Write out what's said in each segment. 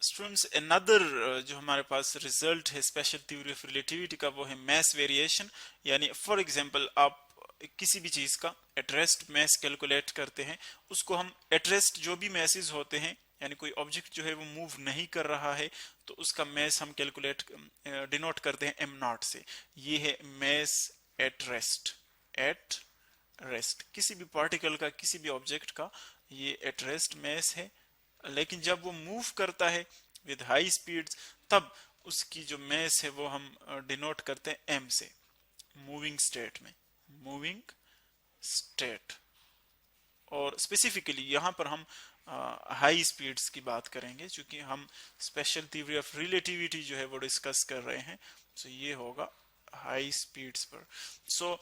Students another जो हमारे पास result है स्पेशल थ्योरी ऑफ रिलेटिविटी का, वो है मैस वेरिएशन। यानी फॉर एग्जांपल आप किसी भी चीज का एट रेस्ट मैस कैलकुलेट करते हैं, उसको हम एट रेस्ट जो भी मैसेज होते हैं, यानी कोई ऑब्जेक्ट जो है वो मूव नहीं कर रहा है, तो उसका मैस हम कैलकुलेट डिनोट करते हैं एम नॉट से। ये है mass at rest. At rest किसी भी पार्टिकल का, किसी भी ऑब्जेक्ट का ये एट रेस्ट मैस है। लेकिन जब वो मूव करता है विद हाई स्पीड, तब उसकी जो मैस है वो हम डिनोट करते हैं एम से, मूविंग स्टेट में, मूविंग स्टेट। और स्पेसिफिकली यहाँ पर हम हाई स्पीड्स की बात करेंगे, क्योंकि हम स्पेशल थ्योरी ऑफ रिलेटिविटी जो है वो डिस्कस कर रहे हैं। सो ये होगा हाई स्पीड्स पर। सो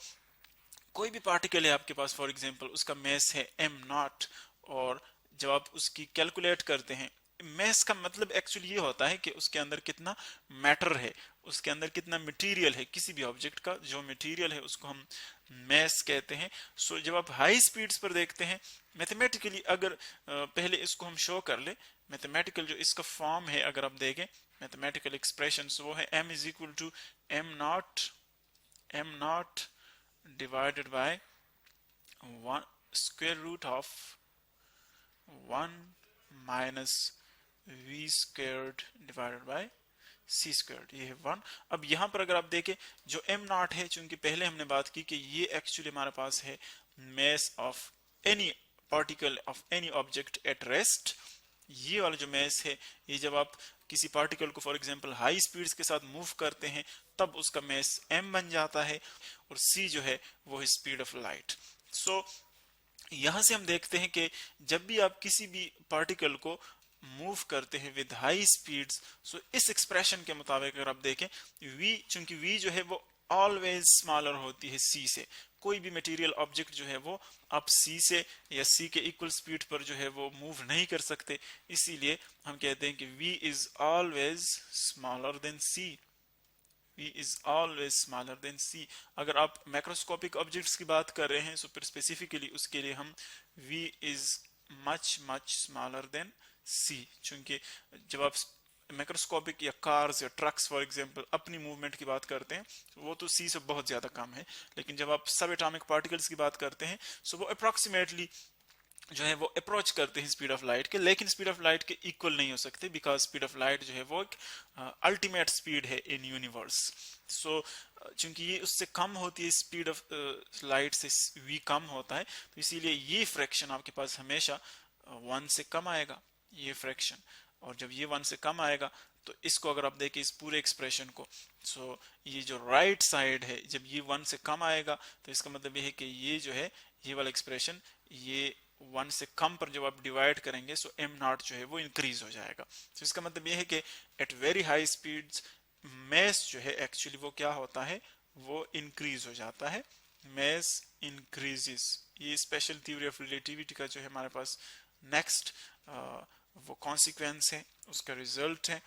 कोई भी पार्टिकल है आपके पास, फॉर एग्जांपल उसका मैस है एम नॉट, और जब आप उसकी कैलकुलेट करते हैं, मैस का मतलब एक्चुअली ये होता है कि उसके अंदर कितना मैटर है, उसके अंदर कितना मटेरियल है। किसी भी ऑब्जेक्ट का जो मटेरियल है उसको हम मैस कहते हैं। सो जब आप हाई स्पीड्स पर देखते हैं मैथमेटिकली, अगर पहले इसको हम शो कर ले, मैथमेटिकल जो इसका फॉर्म है अगर आप देखें, मैथमेटिकल एक्सप्रेशन वो है m is equal to M not divided by 1 square root of 1 minus v squared divided by c squared, ये है 1। अब यहां पर अगर आप देखें जो m नॉट है, चूंकि पहले हमने बात की कि ये एक्चुअली हमारे पास है mass of any particle of any object at rest, ये वाला जो मैस है, ये जब आप किसी पार्टिकल को फॉर एग्जांपल हाई स्पीड्स के साथ मूव करते हैं तब उसका मैस m बन जाता है, और c जो है वो है स्पीड ऑफ लाइट। सो यहां से हम देखते हैं कि जब भी आप किसी भी पार्टिकल को मूव करते हैं विद हाई स्पीड्स, सो इस एक्सप्रेशन के मुताबिक अगर आप देखें v, चूंकि v जो है वो ऑलवेज स्मॉलर होती है c से, कोई भी मटेरियल ऑब्जेक्ट जो है वो आप c से या c के इक्वल स्पीड पर जो है वो मूव नहीं कर सकते, इसीलिए हम कहते हैं कि v is always smaller than c। v is always smaller than c। अगर आप मैक्रोस्कोपिक ऑब्जेक्ट्स की बात कर रहे हैं, सो फिर स्पेसिफिकली उसके लिए हम v is much smaller than c, चूंकि जब आप मैक्रोस्कोपिक या कार्स या ट्रक्स फॉर एग्जांपल अपनी मूवमेंट की बात करते हैं, वो तो c से बहुत ज्यादा कम है। लेकिन जब आप सब एटॉमिक पार्टिकल्स की बात करते हैं, सो वो अप्रोक्सीमेटली जो है वो अप्रोच करते हैं स्पीड ऑफ लाइट के, लेकिन स्पीड ऑफ लाइट के इक्वल नहीं हो सकते, बिकॉज स्पीड ऑफ लाइट जो है वो एक अल्टीमेट स्पीड है इन यूनिवर्स। सो चूंकि ये उससे कम होती है, स्पीड ऑफ लाइट से v कम होता है, तो इसीलिए ये फ्रैक्शन आपके पास हमेशा 1 से कम आएगा, ये फ्रैक्शन। और जब ये 1 से कम आएगा तो इसको अगर आप देखें इस पूरे एक्सप्रेशन को, सो ये जो राइट साइड है जब ये 1 से कम आएगा तो इसका मतलब ये है कि ये जो है ये वाला एक्सप्रेशन ये 1 से कम पर जब आप डिवाइड करेंगे, सो m नॉट जो है वो इंक्रीज हो जाएगा। तो इसका मतलब ये है कि at very high speeds mass जो है एक्चुअली वो क्या होता है, वो इंक्रीज हो जाता है, मैस इंक्रीजेस। ये स्पेशल थ्योरी ऑफ रिलेटिविटी का जो है हमारे पास नेक्स्ट वो कॉन्सिक्वेंस है, उसका रिजल्ट है।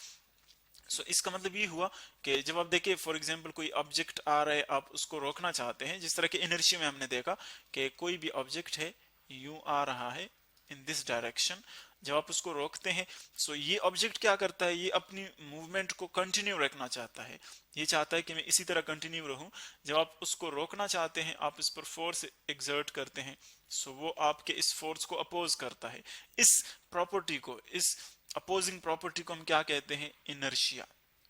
सो इसका मतलब ये हुआ कि जब आप देखिए फॉर एग्जांपल कोई ऑब्जेक्ट आ रहा है, आप उसको रोकना चाहते हैं, जिस तरह के इनर्शिया में हमने देखा कि कोई भी ऑब्जेक्ट है यूं आ रहा है इन दिस डायरेक्शन, जब आप उसको रोकते हैं, सो ये ऑब्जेक्ट क्या करता है, ये अपनी मूवमेंट को कंटिन्यू रखना चाहता है, ये चाहता है कि मैं इसी तरह कंटिन्यू रहूं। जब आप उसको रोकना चाहते हैं, आप इस पर फोर्स एक्सर्ट करते हैं, सो वो आपके इस फोर्स को अपोज करता है। इस प्रॉपर्टी को, इस अपोजिंग प्रॉपर्टी को हम क्या कहते हैं, इनर्शिया।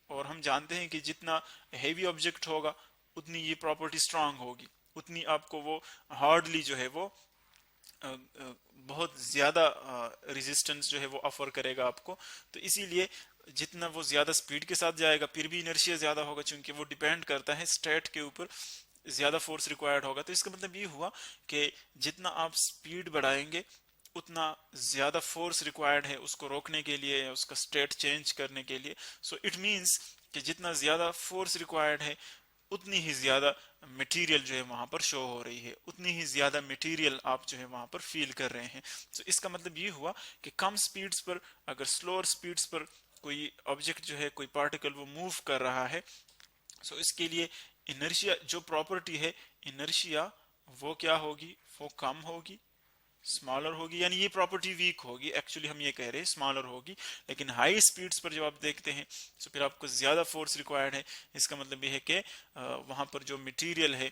और हम जानते हैं कि जितना हेवी ऑब्जेक्ट होगा उतनी ये प्रॉपर्टी स्ट्रांग होगी, उतनी आपको वो हार्डली जो है वो बहुत ज्यादा रेजिस्टेंस जो है वो ऑफर करेगा आपको। तो इसीलिए जितना वो ज्यादा स्पीड के साथ जाएगा फिर भी इनर्शिया ज्यादा होगा, क्योंकि वो डिपेंड करता है स्टेट के ऊपर, ज्यादा फोर्स रिक्वायर्ड होगा। तो इसका मतलब ये हुआ कि जितना आप स्पीड बढ़ाएंगे उतना ज्यादा फोर्स रिक्वायर्ड है उसको रोकने के लिए, उसका स्टेट चेंज करने के लिए। सो इट मींस कि जितना ज्यादा फोर्स रिक्वायर्ड है उतनी ही ज्यादा मटेरियल जो है वहां पर शो हो रही है, उतनी ही ज्यादा मटेरियल आप जो है वहां पर फील कर रहे हैं। तो इसका मतलब ये हुआ कि कम स्पीड्स पर, अगर स्लोअर स्पीड्स पर कोई ऑब्जेक्ट जो है, कोई पार्टिकल वो मूव कर रहा है, सो इसके लिए इनर्शिया जो प्रॉपर्टी है इनर्शिया वो क्या होगी, वो कम होगी। स्मॉलर होगी, यानी ये प्रॉपर्टी वीक होगी। एक्चुअली हम ये कह रहे हैं स्मॉलर होगी, लेकिन हाई स्पीड्स पर जब आप देखते हैं तो फिर आपको ज्यादा फोर्स रिक्वायर्ड है। इसका मतलब ये है कि वहां पर जो मटेरियल है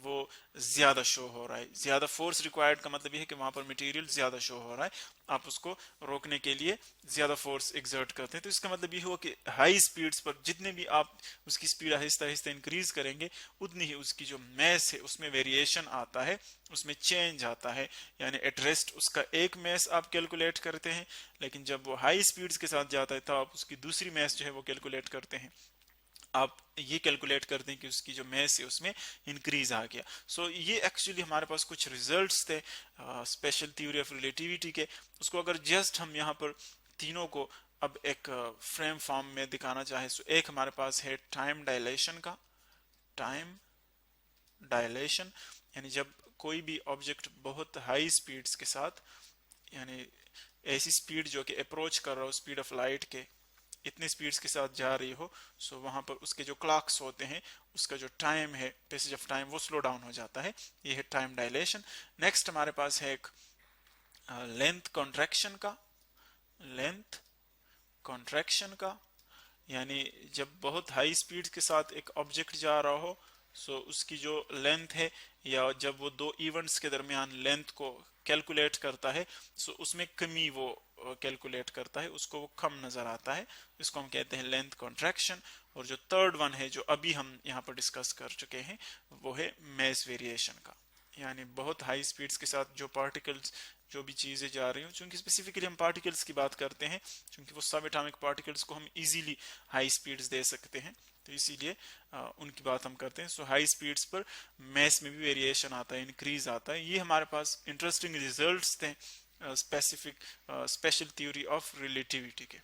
वो ज्यादा शो हो रहा है। ज्यादा फोर्स रिक्वायर्ड का मतलब ये है कि वहां पर मटेरियल ज्यादा शो हो रहा है, आप उसको रोकने के लिए ज्यादा फोर्स एक्सर्ट करते हैं। तो इसका मतलब ये हुआ कि हाई स्पीड्स पर जितने भी आप उसकी स्पीड आहिस्ता आहिस्ता इंक्रीज करेंगे, उतनी ही उसकी जो मैस है उसमें वेरिएशन आता है, उसमें चेंज आता है। यानी एट रेस्ट उसका एक मैस आप कैलकुलेट करते हैं, लेकिन जब वो हाई स्पीड्स के साथ जाता है तो आप उसकी दूसरी मैस जो है वो कैलकुलेट करते हैं। आप ये कैलकुलेट करते हैं कि उसकी जो मैस है उसमें इंक्रीज आ गया। सो ये एक्चुअली हमारे पास कुछ रिजल्ट्स थे स्पेशल थ्योरी ऑफ रिलेटिविटी के। उसको अगर जस्ट हम यहाँ पर तीनों को अब एक फ्रेम फॉर्म में दिखाना चाहे, सो एक हमारे पास है टाइम डायलेशन का। टाइम डायलेशन यानी जब कोई भी ऑब्जेक्ट बहुत हाई स्पीड्स के साथ, यानी ऐसी स्पीड जो कि अप्रोच कर रहा हो स्पीड ऑफ लाइट के, इतनी स्पीड्स के साथ जा रही हो, सो वहां पर उसके जो क्लॉक्स होते हैं उसका जो टाइम है, पैसेज ऑफ टाइम, वो स्लो डाउन हो जाता है। ये है टाइम डायलेशन। नेक्स्ट हमारे पास है एक लेंथ कॉन्ट्रैक्शन का। लेंथ कॉन्ट्रैक्शन का यानी जब बहुत हाई स्पीड के साथ एक ऑब्जेक्ट जा रहा हो, सो उसकी जो लेंथ है, या जब वो दो इवेंट्स के दरमियान लेंथ को कैलकुलेट करता है, सो उसमें कमी वो कैलकुलेट करता है, उसको वो कम नजर आता है, इसको हम कहते हैं लेंथ कॉन्ट्रैक्शन। और जो थर्ड वन है जो अभी हम यहाँ पर डिस्कस कर चुके हैं, वो है मेस वेरिएशन का। यानी बहुत हाई स्पीड्स के साथ जो पार्टिकल्स, जो भी चीजें जा रही हो, चूंकि स्पेसिफिकली हम पार्टिकल्स की बात करते हैं, क्योंकि वो सब एटॉमिक पार्टिकल्स को हम इजीली हाई स्पीड्स दे सकते हैं, तो इसीलिए उनकी बात हम करते हैं। सो हाई स्पीड्स पर मैस में भी वेरिएशन आता है, इंक्रीज आता है। ये हमारे पास इंटरेस्टिंग रिजल्ट्स थे specific special theory of relativity के।